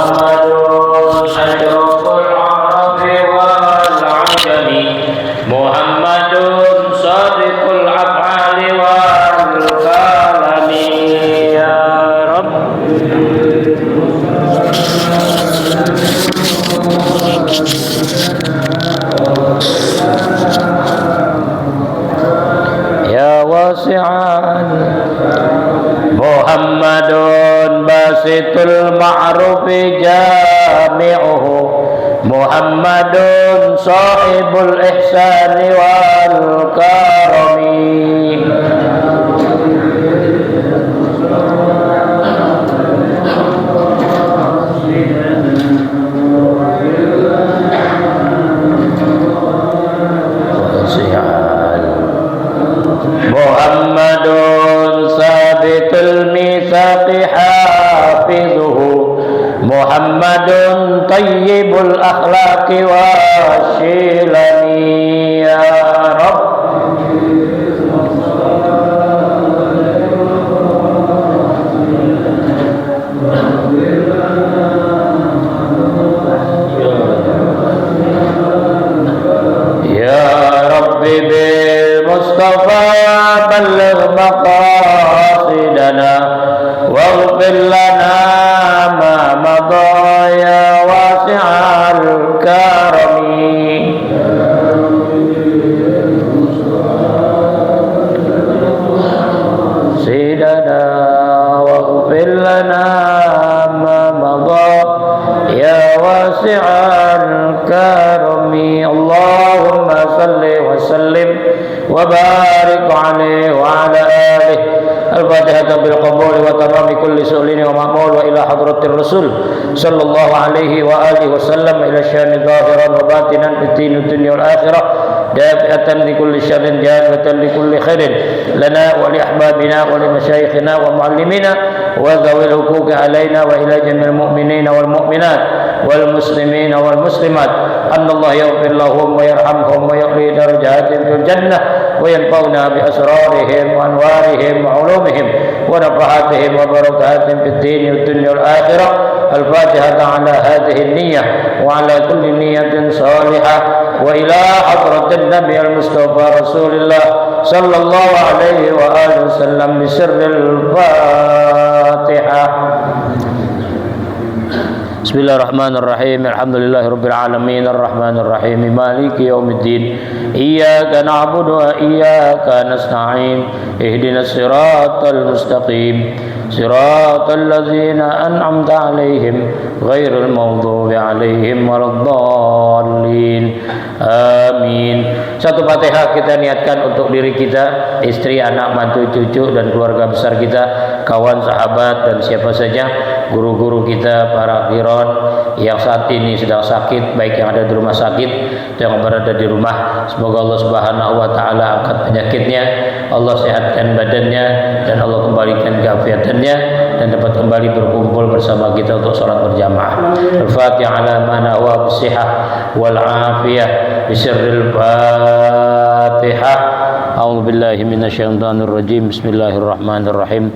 Muhammadun asyraful arabi wal ajami, Muhammadun sadiqul af'ali wal kalami. Ya Rabb, ya wasi'an, Muhammadun basitul ma'rufi jami'uhu, Muhammadun sahibul ihsani wal karami. Muhammadun sabitul mitsaqi hafizuhu, Muhammadun tayyibul akhlaqi wasyilani. Ya Rabb, ya Rabbi bil Mustafa balligh maqasidana waghfir lana ma madha ya wasi'al karami. Sidana waghfir lana ma madha ya wasi'al karami. Allahumma salli wa sallim wa barik alaihi wa ala alihi. Al-Fatihah bil qabul wa tamami kulli su'lin wa ma'mul wa ila hadratir rasul sallallahu alaihi wa alihi wasallam ila syani zahiran wa batinan fid dunya wal akhirah dafi'atan li kulli syarrin jannatan li kulli khairin lana wa li ahbabina wa li masyayikhina wa muallimina wa dhawil huquqi alaina wa ila jami'il mu'minina wal mu'minat wal muslimina wal muslimat. Annallahu yaghfir lahum wa yarhamhum wa yu'li darajatihim fil jannah wa yanfa'una bi asrarihim wa anwarihim wa ulumihim wa nafahatihim wa barakatihim fid din wad dunya wal akhirah. Al-Fatihah ala hadhihi an-niyyah wa ala kulli niyyatin salihah wa ila hadratin nabi al-mustafa rasulillah sallallahu alaihi wa alihi wasallam bi sirril Fatihah. Bismillahirrahmanirrahim. Alhamdulillahirabbil alamin arrahmanir rahim maliki yaumiddin. Iyyaka na'budu wa iyyaka nasta'in. Ihdinas siratal mustaqim. Siratal ladzina an'amta 'alaihim ghairil maghdubi 'alaihim waladdallin. Amin. Satu Fatihah kita niatkan untuk diri kita, istri, anak, mantu, cucu dan keluarga besar kita, kawan, sahabat dan siapa saja, guru-guru kita, para qiron yang saat ini sedang sakit, baik yang ada di rumah sakit yang berada di rumah. Semoga Allah Subhanahu wa taala angkat penyakitnya, Allah sehatkan badannya dan Allah kembalikan keafiatannya dan dapat kembali berkumpul bersama kita untuk salat berjamaah. Al-Fatihah ala mana wa bisihah wal afiyah bisirril Fatihah. A'udzu billahi minasyaitonir rajim. Bismillahirrahmanirrahim.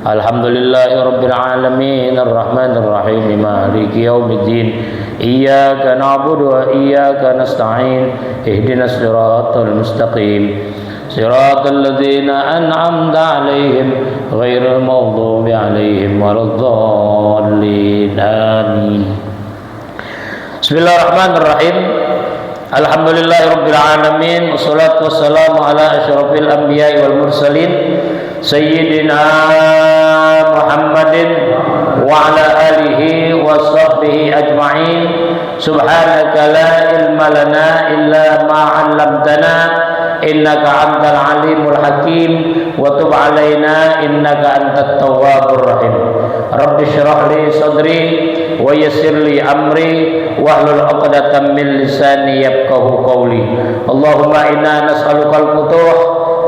Alhamdulillahirabbil alamin arrahmanir rahim maliki yaumiddin. Iyyaka na'budu wa iyyaka nasta'in. Ihdinas siratal mustaqim. Siratal ladzina an'amta 'alaihim ghairil maghdubi 'alaihim waladdallin. Amin. Bismillahirrahmanirrahim. Alhamdulillahirabbil alamin wassalatu wassalamu ala asyrafil anbiya'i wal mursalin sayyidina Muhammadin wa ala alihi wa sahbihi ajma'in. Subhanaka la ilma lana illa ma 'allamtana innaka antal alimul hakim wa tub alaina innaka antat tawwabur rahim. Rabbi shrah li sadri wa yassir li amri wahlul 'uqdatam min lisani yafqahu qawli. Allahumma inna nas'aluka al-futuh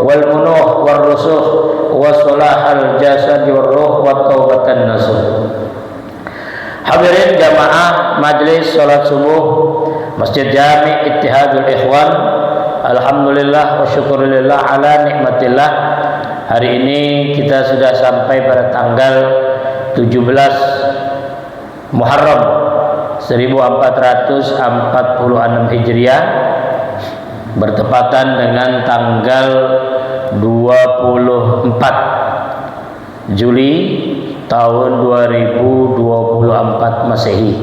wal munuh war rusukh wa salahal jasad war ruh wa taubatan nasuh. Hadirin jamaah majlis salat subuh Masjid Jami' Ittihadul Ikhwan. Alhamdulillah wa syukurillah ala nikmatillah. Hari ini kita sudah sampai pada tanggal 17 Muharram 1446 Hijriah, bertepatan dengan tanggal 24 Juli tahun 2024 Masehi.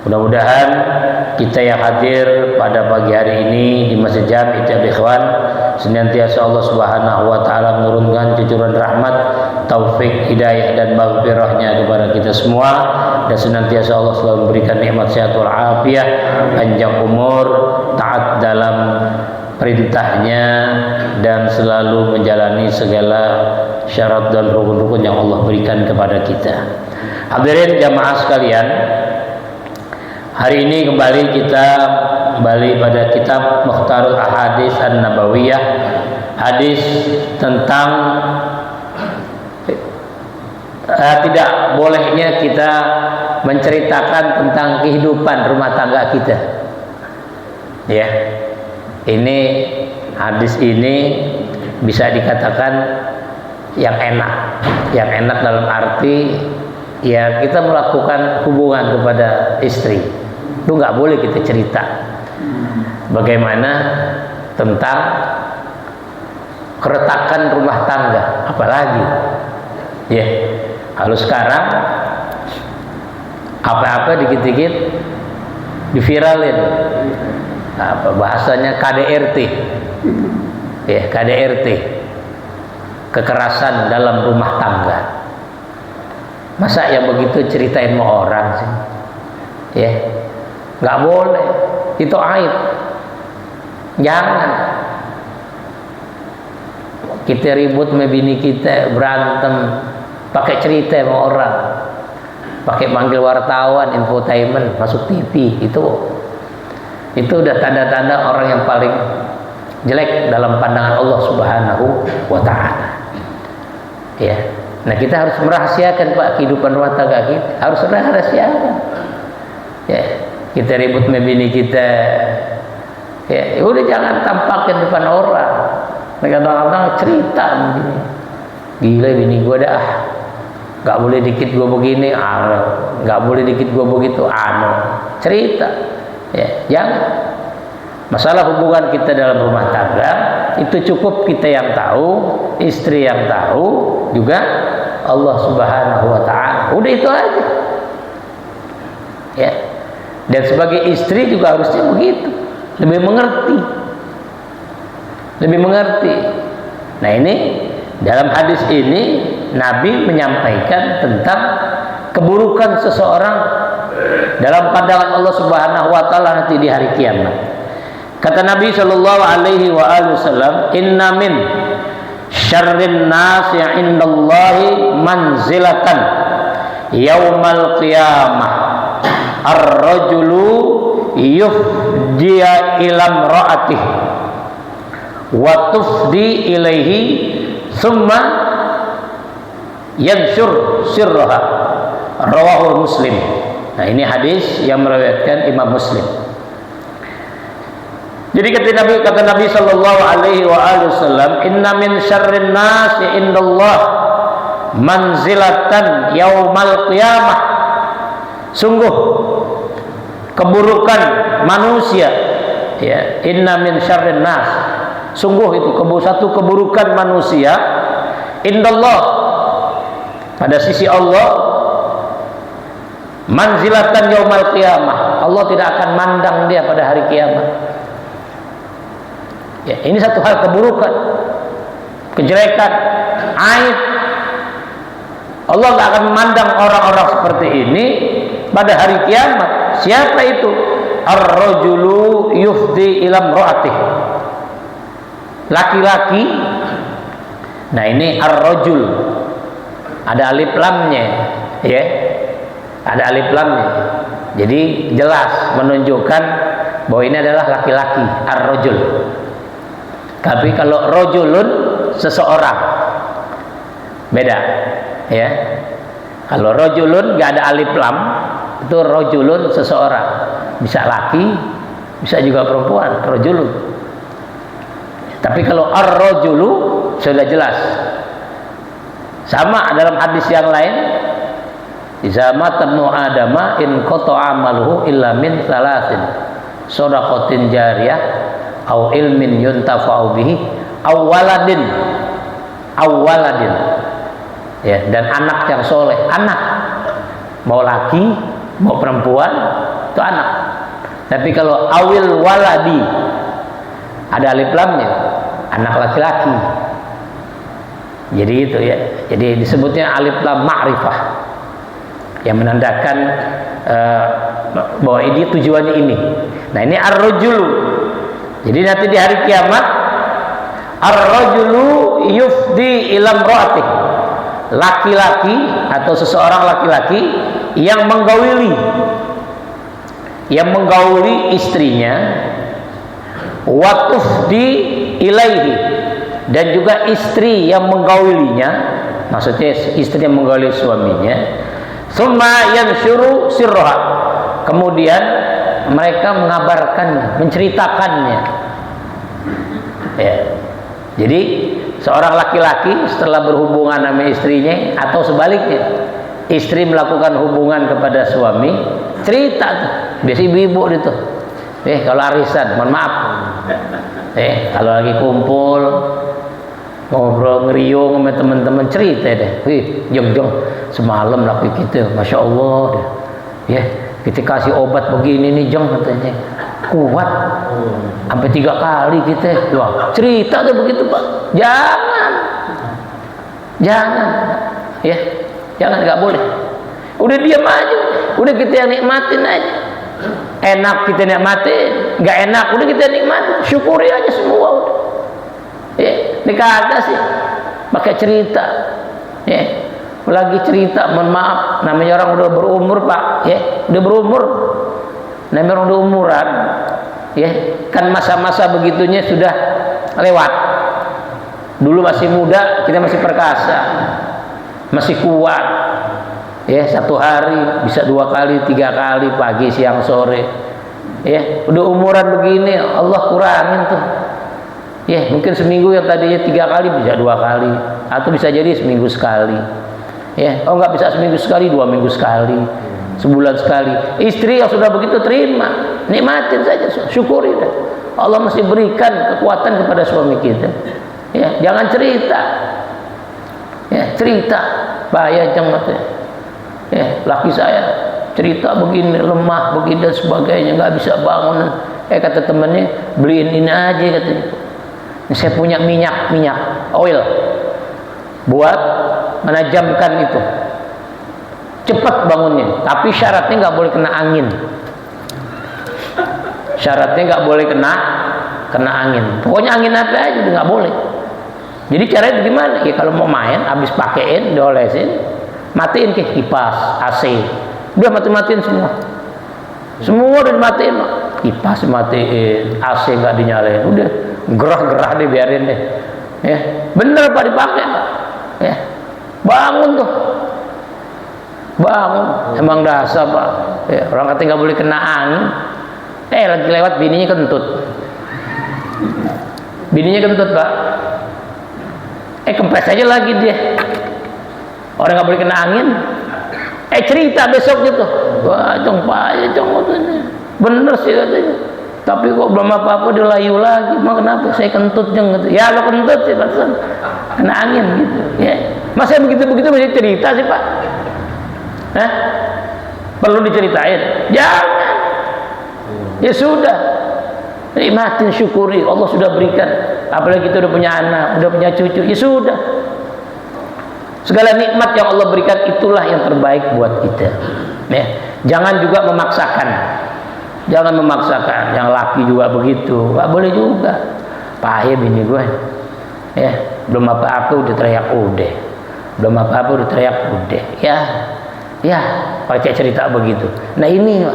Mudah-mudahan kita yang hadir pada pagi hari ini di Masjid Jami' Ikhwan senantiasa Allah Subhanahu wa taala menurunkan cucuran rahmat, taufik, hidayah dan maghfirahnya kepada kita semua, dan senantiasa Allah selalu memberikan nikmat sehat wal afiat, panjang umur, taat dalam perintahnya, dan selalu menjalani segala syarat dan rukun-rukun yang Allah berikan kepada kita. Hadirin jamaah sekalian, hari ini kita kembali pada kitab Mukhtarul Ahadits An-Nabawiyah, hadis tentang tidak bolehnya kita menceritakan tentang kehidupan rumah tangga kita. Ya, ini hadis ini bisa dikatakan yang enak dalam arti ya kita melakukan hubungan kepada istri itu nggak boleh kita cerita bagaimana tentang keretakan rumah tangga, apalagi ya kalau sekarang apa-apa dikit-dikit diviralin, apa bahasanya KDRT ya, KDRT, kekerasan dalam rumah tangga. Masa yang begitu ceritain sama orang sih ya, nggak boleh, itu aib. Jangan kita ribut sama bini kita, berantem pakai cerita sama orang, pakai manggil wartawan, infotainment, masuk TV, itu udah tanda-tanda orang yang paling jelek dalam pandangan Allah Subhanahu wa taala. Ya. Nah, kita harus merahasiakan Pak kehidupan rumah tangga kita, harus merahasiakan. Ya, kita ribut sama bini kita. Ya, udah jangan tampakin depan orang. Kadang-kadang cerita begini. Gila bini gua dah. Enggak boleh dikit gua begini, enggak boleh dikit gua begitu, cerita. Ya, jangan. Masalah hubungan kita dalam rumah tangga itu cukup kita yang tahu, istri yang tahu, juga Allah Subhanahu wa taala. Udah itu aja. Ya. Dan sebagai istri juga harusnya begitu, lebih mengerti. Lebih mengerti. Nah, ini dalam hadis ini Nabi menyampaikan tentang keburukan seseorang dalam pandangan Allah Subhanahu wa taala nanti di hari kiamat. Kata Nabi sallallahu alaihi wasallam, "Inna min syarrin nasi 'indallahi manzilatan yaumal qiyamah ar-rajulu yufdiya ila imra'atihi wa tufdi ilaihi thumma yanshur sirraha." Rawahu Muslim. Nah, ini hadis yang meriwayatkan Imam Muslim. Jadi kata Nabi sallallahu alaihi wasallam, "Inna min syarrin nasi indallah manzilatan yaumal qiyamah." Sungguh keburukan manusia, ya, inna min syarrin nas. Sungguh itu satu keburukan manusia indallah, pada sisi Allah, manzilatan yaumal qiyamah. Allah tidak akan mandang dia pada hari kiamat. Ya, ini satu hal keburukan, kejelekan, aib. Allah tidak akan memandang orang-orang seperti ini pada hari kiamat. Siapa itu? Ar-rajulu yufdi ila imra'atih. Laki-laki. Nah, ini ar-rajul. Ada alif lamnya, ya. Ada alif lamnya. Jadi jelas menunjukkan bahwa ini adalah laki-laki, ar-rajul. Tapi kalau rojulun, seseorang, beda, ya. Kalau rojulun nggak ada alif lam, itu rojulun, seseorang. Bisa laki, bisa juga perempuan, rojulun. Tapi kalau ar-rojulu sudah jelas. Sama dalam hadis yang lain, Iza mata ibnu adama in qata'a amaluhu illa min salasin, shadaqatin jariyah au ilmin yuntafa'u bihi au waladin ya, dan anak yang soleh. Anak mau laki mau perempuan itu anak. Tapi kalau awil waladi ada alif lamnya, anak laki-laki. Jadi itu ya. Jadi disebutnya alif lam ma'rifah, yang menandakan bahwa ini tujuannya ini. Nah, ini ar-rajulu. Jadi nanti di hari kiamat ar-rajulu yufdi ila imra'atih. Laki-laki atau seseorang laki-laki yang menggauli istrinya, wa tufdi ilaihi, dan juga istri yang menggaulinya, maksudnya istri yang menggauli suaminya, summa yansyuru sirraha, kemudian mereka mengabarkannya, menceritakannya ya. Jadi seorang laki-laki setelah berhubungan sama istrinya, atau sebaliknya istri melakukan hubungan kepada suami, cerita tuh, biasa ibu-ibu itu kalau arisan, mohon maaf kalau lagi kumpul ngobrol ngeriung sama teman-teman, cerita deh, jeng semalam laki kita, masya Allah deh, ya kita kasih obat begini nih jeng, katanya kuat sampai 3 kali kita. Wah, cerita tuh begitu Pak, jangan ya, jangan, nggak boleh. Udah diam aja, udah kita yang nikmatin aja. Enak kita nikmatin, nggak enak udah kita nikmatin, syukuri aja semua udah. Ya, ini kagak sih pakai cerita ya. Lagi cerita, mohon maaf, namanya orang udah berumur Pak ya, udah berumur, namanya orang udah umuran ya, kan masa-masa begitunya sudah lewat. Dulu masih muda, kita masih perkasa, masih kuat ya, satu hari bisa 2 kali 3 kali, pagi siang sore ya. Udah umuran begini Allah kurangin tuh ya, mungkin seminggu yang tadinya 3 kali bisa 2 kali, atau bisa jadi seminggu sekali ya. Oh, nggak bisa seminggu sekali, 2 minggu sekali, sebulan sekali. Istri yang sudah begitu terima, nikmatin saja, syukuri deh. Allah masih berikan kekuatan kepada suami kita ya. Jangan cerita ya, cerita bahaya jangan ya. Laki saya cerita begini, lemah begini dan sebagainya, nggak bisa bangun. Kata temannya, beliin ini aja katanya, saya punya minyak oil buat menajamkan itu, cepat bangunnya, tapi syaratnya nggak boleh kena angin. Syaratnya nggak boleh kena angin. Pokoknya angin apa aja udah nggak boleh. Jadi caranya gimana? Ya kalau mau main, habis pakein, diolesin, matiin ke kipas, AC, udah matiin semua. Semua udah dimatiin, kipas matiin, AC nggak dinyalain, udah gerah deh, biarin deh. Ya, bener Pak, dipakai Pak. Ya, bangun tuh, bangun. Emang dasar Pak. Ya, orang kata nggak boleh kena angin. Lagi lewat bininya kentut. Pak. Kempes aja lagi dia. Orang nggak boleh kena angin. Cerita besoknya tuh. Wah, Pak, bener sih katanya. Tapi kok belum apa-apa dia layu lagi. Mak kenapa? Saya kentut jeng gitu. Ya lo kentut sih Pak. Kena angin gitu. Ya. Masa begitu-begitu masih cerita sih Pak? Hah? Perlu diceritain? Jangan. Ya sudah. Nikmatin, syukuri, Allah sudah berikan. Apalagi kita udah punya anak, udah punya cucu, ya sudah. Segala nikmat yang Allah berikan itulah yang terbaik buat kita. Ya. Jangan juga memaksakan. Jangan memaksakan. Yang laki juga begitu, nggak boleh juga. Pahit bini gue. Ya, belum apa-apa udah teriak udah. Belum apa-apa udah teriak udah. Ya, pakai cerita begitu. Nah ini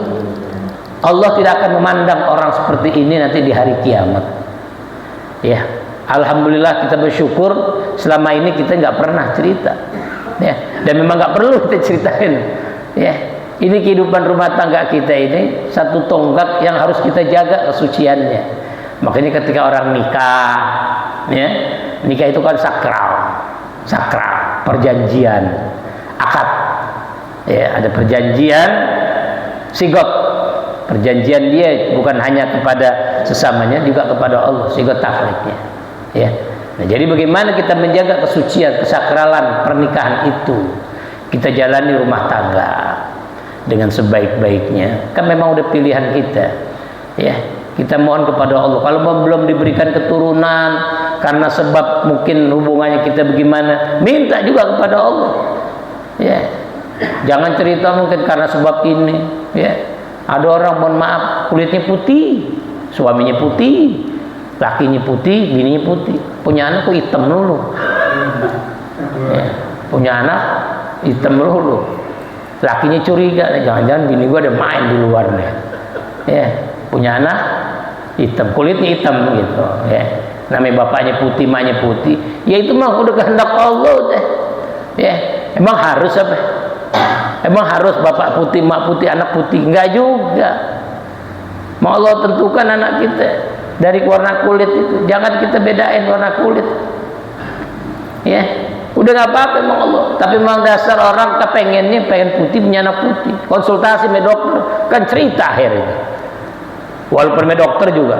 Allah tidak akan memandang orang seperti ini nanti di hari kiamat. Ya, alhamdulillah kita bersyukur selama ini kita nggak pernah cerita. Ya, dan memang nggak perlu kita ceritain. Ya, ini kehidupan rumah tangga kita ini satu tonggak yang harus kita jaga kesuciannya. Makanya ketika orang nikah, ya, nikah itu kan sakral, perjanjian, akad. Ya, ada perjanjian sigot. Perjanjian dia bukan hanya kepada sesamanya, juga kepada Allah, sigot taklidnya. Ya. Nah, jadi bagaimana kita menjaga kesucian, kesakralan pernikahan itu? Kita jalani rumah tangga dengan sebaik-baiknya. Kan memang udah pilihan kita. Ya, kita mohon kepada Allah. Kalau belum diberikan keturunan karena sebab mungkin hubungannya kita bagaimana, minta juga kepada Allah. Ya. Jangan cerita mungkin karena sebab ini, ya. Ada orang mohon maaf kulitnya putih, suaminya putih, lakinya putih, bininya putih, punya anak kok hitam dulu. Ya. Punya anak hitam dulu, lakinya curiga, jangan-jangan bini gua ada main di luar nih. Ya, punya anak hitam, kulitnya hitam gitu. Ya, namanya bapaknya putih, maknya putih. Ya itu mah udah kehendak Allah deh. Ya, emang harus apa? Emang harus bapak putih, mak putih, anak putih? Enggak juga. Mau Allah tentukan anak kita dari warna kulit itu. Jangan kita bedain warna kulit. Ya, udah nggak apa-apa emang Allah. Tapi memang dasar orang kepengennya pengen putih, punya anak putih. Konsultasi sama dokter kan cerita akhirnya. Walaupun sama dokter juga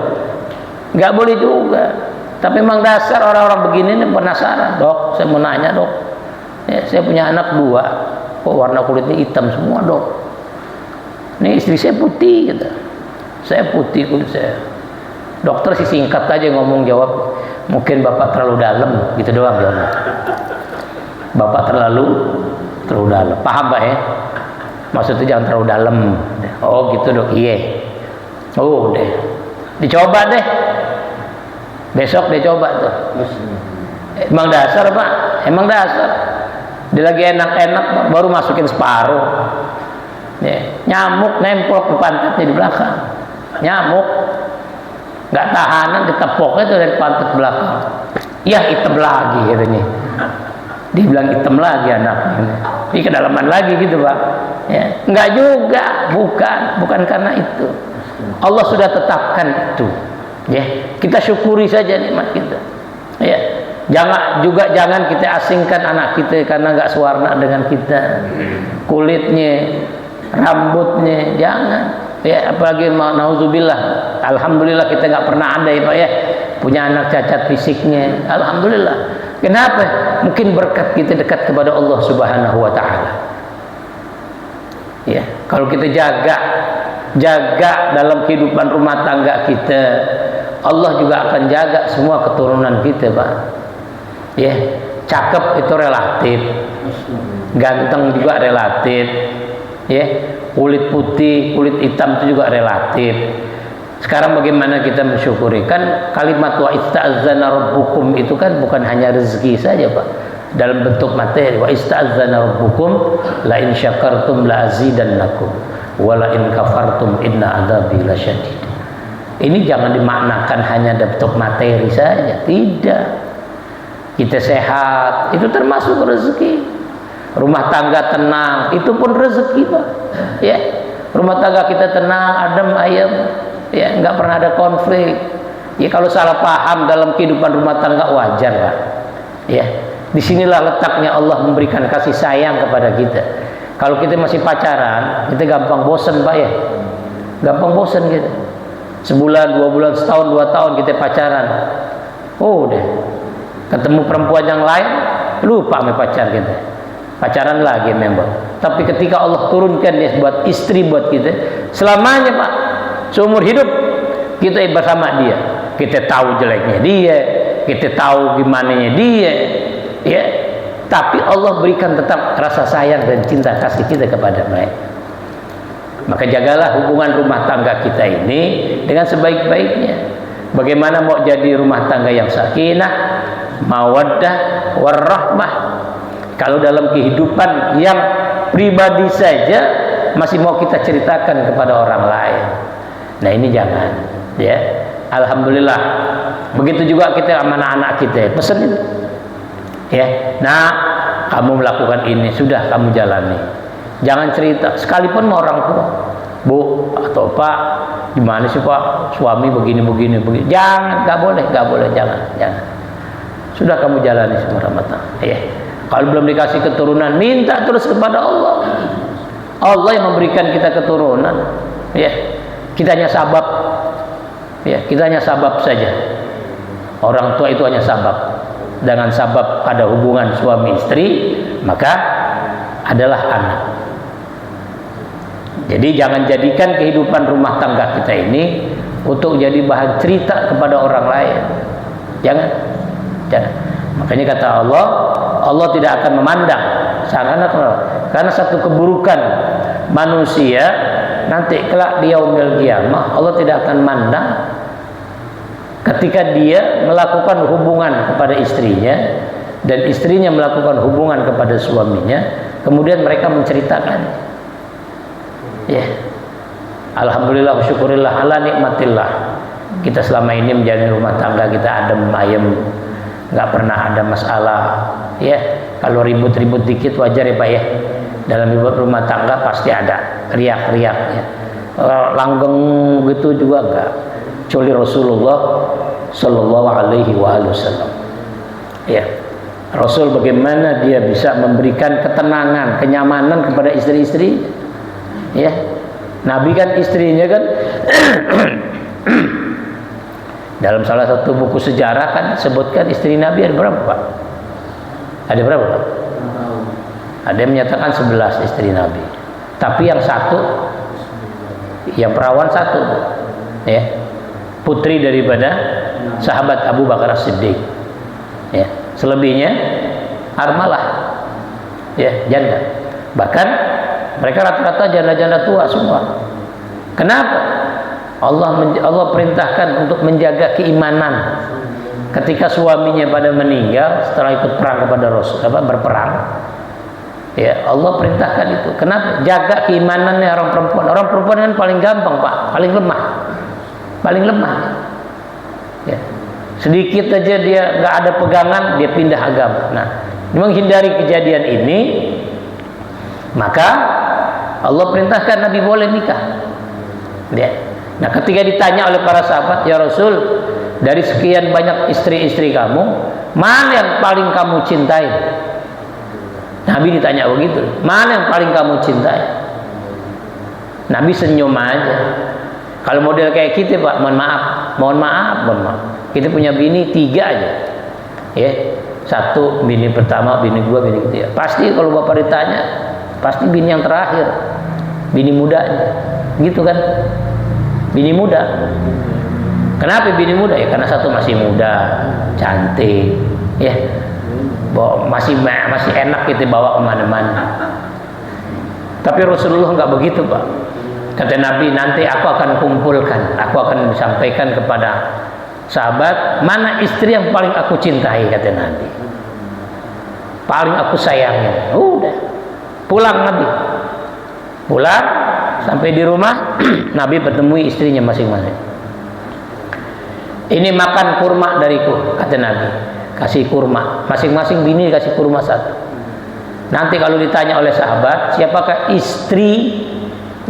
nggak boleh juga. Tapi memang dasar orang-orang begini nih penasaran. Dok, saya mau nanya dok. Ya, saya punya anak 2. Kok warna kulitnya hitam semua dok? Ini istri saya putih gitu. Saya putih kulit saya. Dokter sih singkat aja ngomong jawab. Mungkin bapak terlalu dalam gitu doang jawabnya. Bapak terlalu dalam. Paham pak ya? Maksudnya jangan terlalu dalam. Oh gitu dok. Iya. Oh deh. Dicoba deh. Besok dia coba tuh. Emang dasar pak. Emang dasar. Dia lagi enak-enak baru masukin separuh. Ya, nyamuk nempel ke pantatnya di belakang. Nyamuk nggak tahanan ditepoknya tuh dari pantat belakang. Ya hitam lagi katanya. Dibilang hitam lagi anaknya. Ini kedalaman lagi gitu pak. Ya, nggak juga, bukan karena itu. Allah sudah tetapkan itu. Ya, kita syukuri saja nikmat kita. Ya. Jangan kita asingkan anak kita karena nggak sewarna dengan kita, kulitnya, rambutnya, jangan. Ya, apalagi nauzubillah. Alhamdulillah kita nggak pernah ada ya pak ya punya anak cacat fisiknya. Alhamdulillah. Kenapa? Mungkin berkat kita dekat kepada Allah Subhanahu Wa Taala. Ya, kalau kita jaga dalam kehidupan rumah tangga kita, Allah juga akan jaga semua keturunan kita pak. Ya, cakep itu relatif, ganteng juga relatif, ya, kulit putih, kulit hitam itu juga relatif. Sekarang bagaimana kita mensyukuri? Kan kalimat wa ista'adzana rabbukum itu kan bukan hanya rezeki saja pak, dalam bentuk materi. Wa ista'adzana rabbukum la in syakartum la azidannakum wa la in kafartum inna adzabi lasyadid. Ini jangan dimaknakan hanya dalam bentuk materi saja, tidak. Kita sehat, itu termasuk rezeki. Rumah tangga tenang, itu pun rezeki pak. Ya, rumah tangga kita tenang, adem ayem, ya, nggak pernah ada konflik. Ya, kalau salah paham dalam kehidupan rumah tangga wajar pak. Ya, disinilah letaknya Allah memberikan kasih sayang kepada kita. Kalau kita masih pacaran, kita gampang bosan pak ya, gampang bosan gitu. Sebulan, 2 bulan, setahun, 2 tahun kita pacaran, oh udah. Ketemu perempuan yang lain, lupa sama pacar kita. Pacaran lagi memang. Tapi ketika Allah turunkan dia buat istri buat kita, selamanya pak, seumur hidup kita bersama dia. Kita tahu jeleknya dia, kita tahu gimananya dia, ya. Tapi Allah berikan tetap rasa sayang dan cinta kasih kita kepada mereka. Maka jagalah hubungan rumah tangga kita ini dengan sebaik-baiknya. Bagaimana mau jadi rumah tangga yang sakinah, mawaddah, warahmah. Kalau dalam kehidupan yang pribadi saja masih mau kita ceritakan kepada orang lain, nah ini jangan. Ya, alhamdulillah. Begitu juga kita sama anak-anak kita, pesenin. Ya, nah kamu melakukan ini sudah kamu jalani. Jangan cerita, sekalipun sama orang tua, bu atau pak, gimana sih pak, suami begini. Jangan, nggak boleh, jangan. Sudah kamu jalani semua rumah tangga. Ya. Kalau belum dikasih keturunan, minta terus kepada Allah. Allah yang memberikan kita keturunan. Ya, kita hanya sabab. Ya, kita hanya sabab saja. Orang tua itu hanya sabab. Dengan sabab ada hubungan suami istri, maka adalah anak. Jadi jangan jadikan kehidupan rumah tangga kita ini untuk jadi bahan cerita kepada orang lain. Jangan. Makanya kata Allah, Allah tidak akan memandang. Karena satu keburukan manusia nanti kelak di yaumil qiyamah, Allah tidak akan memandang ketika dia melakukan hubungan kepada istrinya dan istrinya melakukan hubungan kepada suaminya, kemudian mereka menceritakan. Ya. Alhamdulillah wa syukurillah ala nikmatillah. Kita selama ini menjalani rumah tangga kita adem ayem, nggak pernah ada masalah. Ya, kalau ribut-ribut dikit wajar ya Pak ya. Dalam rumah tangga pasti ada riak-riak ya. Langgeng gitu juga enggak. Kecuali Rasulullah Sallallahu Alaihi Wasallam. Ya, Rasul bagaimana dia bisa memberikan ketenangan, kenyamanan kepada istri-istri. Ya, Nabi kan istrinya kan dalam salah satu buku sejarah kan sebutkan istri Nabi ada berapa Pak? Ada berapa Pak? Ada yang menyatakan 11 istri Nabi. Tapi yang satu, yang perawan satu, ya, putri daripada sahabat Abu Bakar As-Siddiq. Ya, selebihnya armalah, ya, janda. Bahkan mereka rata-rata janda-janda tua semua. Kenapa? Allah perintahkan untuk menjaga keimanan. Ketika suaminya pada meninggal setelah ikut perang kepada Rasul, berperang. Ya, Allah perintahkan itu. Kenapa? Jaga keimanannya orang perempuan. Orang perempuan kan paling gampang Pak, paling lemah. Paling lemah. Ya. Sedikit aja dia nggak ada pegangan, dia pindah agama. Nah, menghindari kejadian ini, maka Allah perintahkan Nabi boleh nikah. Ya. Nah, ketika ditanya oleh para sahabat, ya Rasul, dari sekian banyak istri-istri kamu, mana yang paling kamu cintai? Nabi ditanya begitu, mana yang paling kamu cintai? Nabi senyum aja. Kalau model kayak kita Pak, mohon maaf. Kita punya bini 3 aja, ya, 1 bini pertama, bini 2, bini ketiga. Pasti kalau bapak ditanya, pasti bini yang terakhir, bini mudanya, gitu kan? Bini muda. Kenapa bini muda? Ya karena satu masih muda, cantik, ya. Masih enak kita bawa kemana-mana. Tapi Rasulullah nggak begitu Pak. Kata Nabi, nanti aku akan kumpulkan, aku akan sampaikan kepada sahabat mana istri yang paling aku cintai, kata Nabi, paling aku sayangi. Udah pulang Nabi, pulang sampai di rumah Nabi bertemu istrinya masing-masing. Ini makan kurma dariku, kata Nabi. Kasih kurma, masing-masing bini kasih kurma 1. Nanti kalau ditanya oleh sahabat, siapakah istri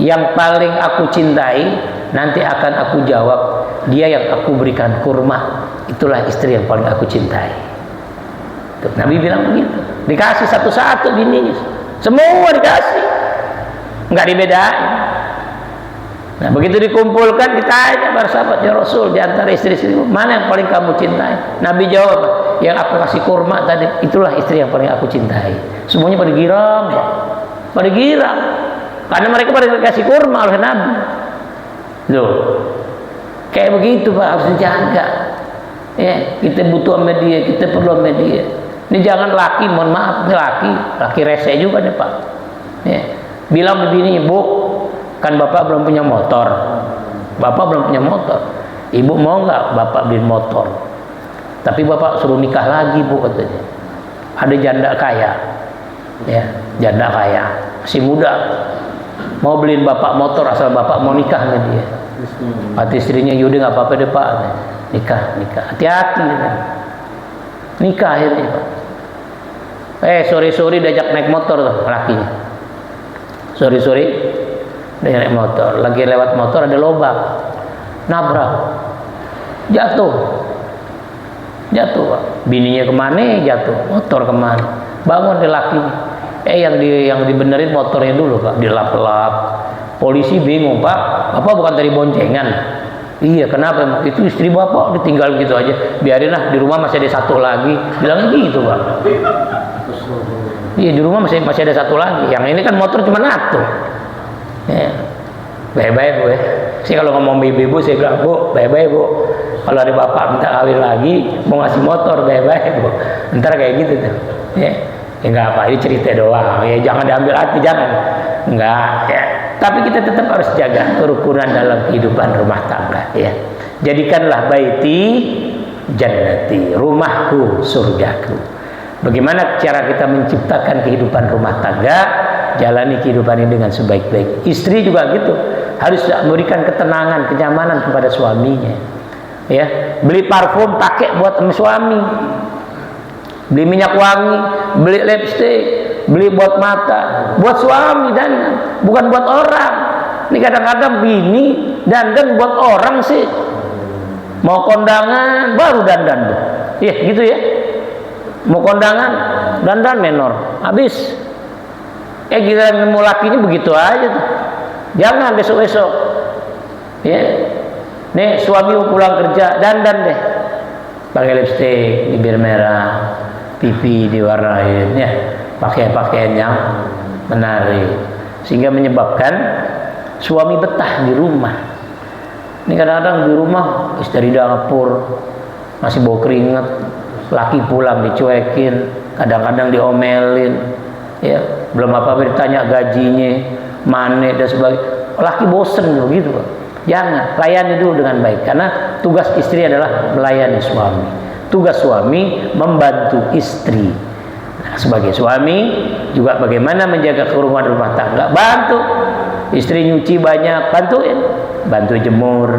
yang paling aku cintai, nanti akan aku jawab, dia yang aku berikan kurma, itulah istri yang paling aku cintai. Tuh, Nabi bilang begitu. Dikasih satu-satu bininya, semua dikasih, nggak dibedain. Nah, begitu dikumpulkan ditanya para sahabat, ya Rasul, di antara istri-istri mana yang paling kamu cintai? Nabi jawab, yang aku kasih kurma tadi, itulah istri yang paling aku cintai. Semuanya pada girang, Pak. Pada girang. Karena mereka pada dikasih kurma oleh Nabi. Loh, kayak begitu Pak, harus dijaga. Ya, kita butuh sama dia, kita perlu sama dia. Ini jangan laki, mohon maaf, ini laki rese juga nih Pak. Ya, bilang begini, Bu, kan bapak belum punya motor. Bapak belum punya motor. Ibu mau nggak bapak beli motor? Tapi bapak suruh nikah lagi Bu, katanya. Ada janda kaya, ya, janda kaya, masih muda, mau beliin bapak motor asal bapak mau nikah sama dia. Hati istrinya, yaudah nggak apa-apa deh Pak, nikah, hati-hati, nikah akhirnya Pak. Sore-sore diajak naik motor tuh lakinya. Sore-sore dia naik motor, lagi lewat motor ada lobang, nabrak, jatuh Pak. Bininya kemana? Jatuh. Motor kemana? Bangun dia lakinya. Yang dibenerin motornya dulu Pak, dilap-lap. Polisi bingung, Pak, Bapak bukan tadi boncengan? Iya, kenapa? Itu istri Bapak ditinggal gitu aja. Biarinlah, di rumah masih ada satu lagi. Bilangnya gitu, Pak. Iya, di rumah masih ada satu lagi. Yang ini kan motor cuma satu. Ya. Bye-bye Bu ya. Saya kalau ngomong ibu-ibu saya bilang, Bu, bye-bye Bu. Kalau ada bapak minta kawin lagi, mau ngasih motor, bye-bye Bu. Ntar kayak gitu tuh. Ya. Ya enggak apa, ini cerita doang. Ya jangan diambil hati, jangan. Enggak, ya. Tapi kita tetap harus jaga kerukunan dalam kehidupan rumah tangga, ya. Jadikanlah baiti jannati, rumahku surgaku. Bagaimana cara kita menciptakan kehidupan rumah tangga? Jalani kehidupan ini dengan sebaik-baik. Istri juga gitu, harus memberikan ketenangan, kenyamanan kepada suaminya. Ya, beli parfum pakai buat suami, beli minyak wangi, beli lipstik, beli buat mata, buat suami dan bukan buat orang. Ini kadang-kadang bini dandan buat orang sih, mau kondangan baru dandan tuh, ya gitu ya. Mau kondangan dandan menor, habis. Kita nemu lakinya begitu aja tuh. Jangan besok-besok. Ya. Nih suami pulang kerja dandan deh. Pakai lipstik, bibir merah, pipi diwarnain ya. Pakai pakaian yang menarik. Sehingga menyebabkan suami betah di rumah. Ini kadang-kadang di rumah dari dapur masih bau keringat, laki pulang dicuekin, kadang-kadang diomelin. Ya, belum apa-apa ditanya gajinya, mana dan sebagainya. Laki bosen begitu, Pak. Jangan, layani dulu dengan baik karena tugas istri adalah melayani suami. Tugas suami membantu istri. Nah, sebagai suami juga bagaimana menjaga kerukunan rumah tangga. Bantu istri nyuci banyak, bantuin. Bantu jemur.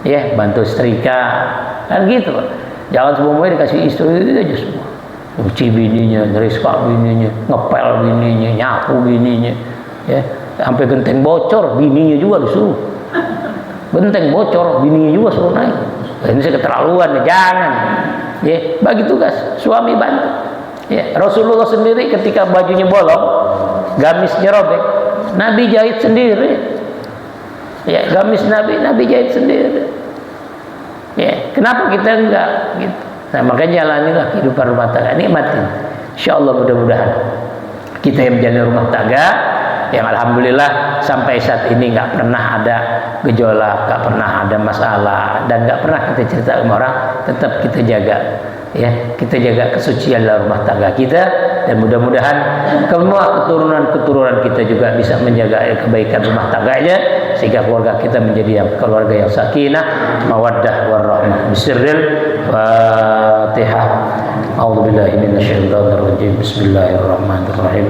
Ya, bantu setrika. Kan gitu, Pak. Jangan semuanya dikasih istri itu aja semua. Cuci bininya, ngerispak bininya, ngepel bininya, nyapu bininya, ya, sampai genteng bocor bininya juga disuruh. Genteng bocor bininya juga suruh naik. Ini saya keterlaluan, jangan. Ya, bagi tugas suami bantu. Ya, Rasulullah sendiri ketika bajunya bolong, gamisnya robek, Nabi jahit sendiri. Ya, gamis Nabi jahit sendiri. Ya, kenapa kita enggak gitu? Nah, makanya jalanilah kehidupan rumah tangga, nikmatin. Insyaallah mudah-mudahan kita yang menjalani rumah tangga yang alhamdulillah sampai saat ini nggak pernah ada gejolak, nggak pernah ada masalah, dan nggak pernah kita cerita sama orang, tetap kita jaga, ya, kita jaga kesucian dalam rumah tangga kita, dan mudah-mudahan semua keturunan kita juga bisa menjaga kebaikan rumah tangganya sehingga keluarga kita menjadi keluarga yang sakinah, mawaddah warahmah. Fatihah. A'udzubillahi minasyaitonir rajim. Bismillahirrahmanirrahim.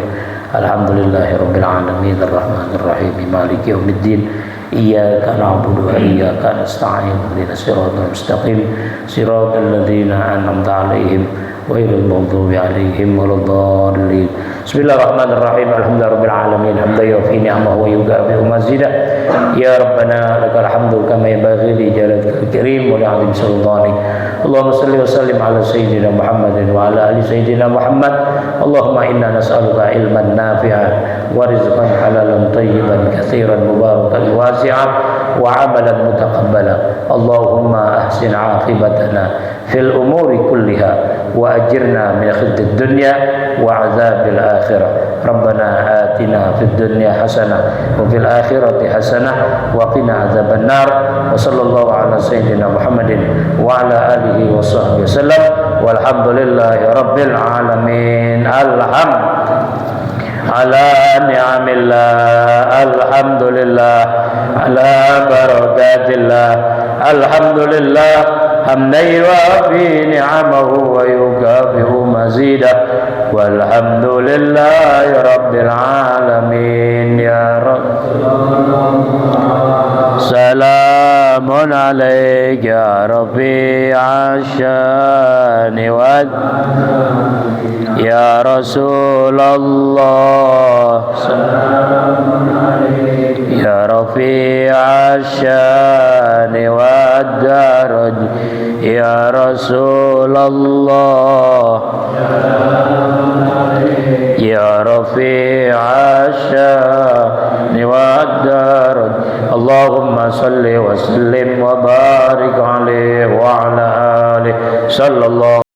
Alhamdulillahirabbil alamin arrahmanir rahim maliki yaumiddin. Iyyaka na'budu wa iyyaka nasta'in. Ihdinas siratal mustaqim. Siratal ladzina an'amta 'alaihim ghairil maghdubi 'alaihim waladdallin. Bismillahirrahmanirrahim. Alhamdulillahirabbil alamin. Hamdan yufi ni'amahu wa yukafi'u mazidah. Ya Rabbana lakal hamdu kama yanbaghi li jalalikal karim wa li'azimi sultanik. Allahumma salli wa sallim ala sayyidina Muhammadin wa ala ali sayyidina Muhammad. Allahumma inna nas'aluka ilman nafi'an wa rizqan halalan tayyiban katsiran mubarakan wasi'an wa 'amalan mutaqabbala. Allahumma ahsin 'aqibatana fil umuri kulliha wa ajirna min khizyid dunya wa 'adzabil akhirah. Rabbana atina fid dunya hasanah wa fil akhirati hasanah wa qina adzaban nar. Wa sallallahu ala sayyidina Muhammadin wa ala alihi wa sahbihi wasallam walhamdulillahi rabbil alamin. Ala ni'amillah, alhamdulillah, ala barakatillah, alhamdulillah, hamdan yuwafi ni'amahu wa yukafi'u mazidah, walhamdulillahi rabbil alamin. Ya Rabb, salamun alaika ya Rabbi asyani wa ya Rasulullah, ya Rafi asyani wa daraj ya Rasulullah, ya Rafi Allahumma salli wa sallim wa barik alaihi wa ala alihi sallallahu